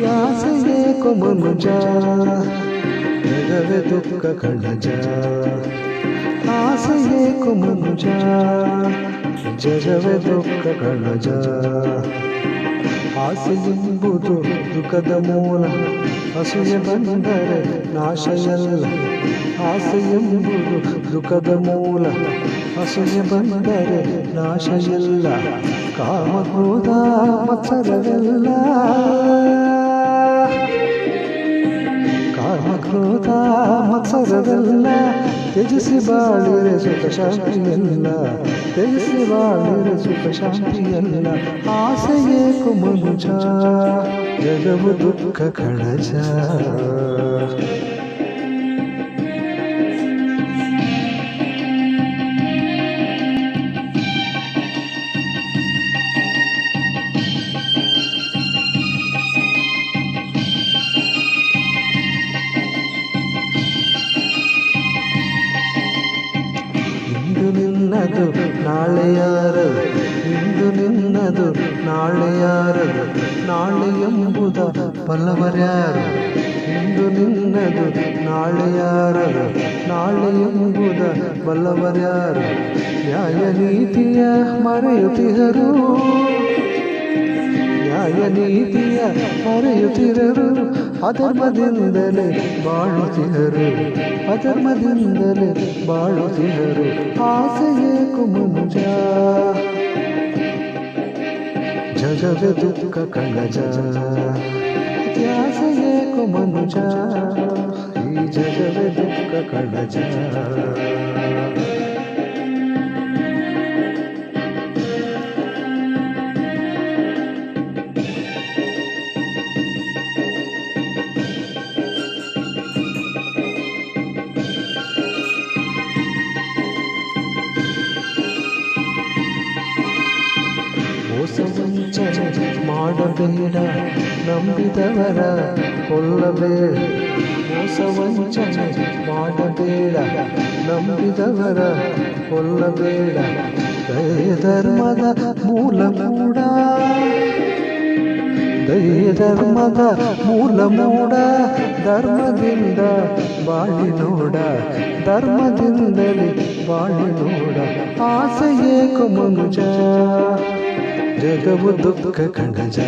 ಯಾಸೆಯೇ ಕೊಮನುಜ ಜಗವೇ ದುಃಖ ಕಣಜ ಆಸೆಯೇ ಕೊಮನುಜ ಜಗವೇ ದುಃಖ ಕಣಜ ಆಸೆಯೆಂಬುದು ದುಃಖದ ಮೂಲ ಅಸೂಯೆ ಬಂದರೆ ನಾಶಯಲ್ಲ ಆಸೆಯೆಂಬುದು ದುಃಖದ ಮೂಲ ಅಸೂಯೆ ಬಂದರೆ ನಾಶಯಲ್ಲ ಕಾಮ ಕ್ರೋಧ ಮತ್ಸರವೆಲ್ಲ ಕಾಮ ಕ್ರೋಧ ಮತ್ಸರವೆಲ್ಲ ತ್ಯಜಿಸಿ ಬಾಳಿರೆ ಸುಖ ಶಾಂತಿಯಲ್ಲ ತ್ಯಜಿಸಿ ಬಾಳಿರೆ ಸುಖ ಶಾಂತಿಯಲ್ಲ ಆಸೆಯೇ ಕುಮನುಜ ಜಗವು ದುಃಖ ಕಣಜ ನಿನ್ನದು ನಾಳೆ ಯಾರದು ಇಂದು ನಿನ್ನದು ನಾಳೆ ಯಾರದು ನಾಳೆ ಎಂಬುದ ಬಲ್ಲವರ್ಯಾರು ಇಂದು ನಿನ್ನದು ನಾಳೆ ಯಾರದು ನಾಳೆ ಎಂಬುದ ಬಲ್ಲವರ್ಯಾರು ನ್ಯಾಯ ನೀತಿಯ ಮರೆಯುತ್ತಿಹರು ನ್ಯಾಯ ನೀತಿಯ ಮರೆಯುತ್ತಿರರು ಅಧರ್ಮದಿಂದಲೇ ಬಾಳುತ್ತಿಹರು ಅಧರ್ಮದಿಂದಲೇ ಬಾಳುತ್ತಿಹರು ಆಸೆಯೇ ಕುಮನುಜ ಜಗವೇ ದುಃಖ ಕಣಜ ಆಸೆಯೇ ಕುಮನುಜ ಈ ಜಗವೇ ದುಃಖ ಕಣಜ ಮೋಸ ವಂಚನೆ ಮಾಡಬೇಡ ನಂಬಿದವರ ಕೊಲ್ಲಬೇಡ ಮೋಸ ವಂಚನೆ ಮಾಡಬೇಡ ನಂಬಿದವರ ಕೊಲ್ಲಬೇಡ ದಯೆ ಧರ್ಮದ ಮೂಲ ಮೂಡ ದಯೆ ಧರ್ಮದ ಮೂಲ ಮೂಡ ಧರ್ಮದಿಂದ ಬಾಳಿ ನೋಡ ಧರ್ಮದಿಂದಲೇ ಬಾಳಿ ನೋಡ ಆಸೆಯೇ ಕುಮನುಜ ಜಗವು ದುಃಖ ಕಣಜ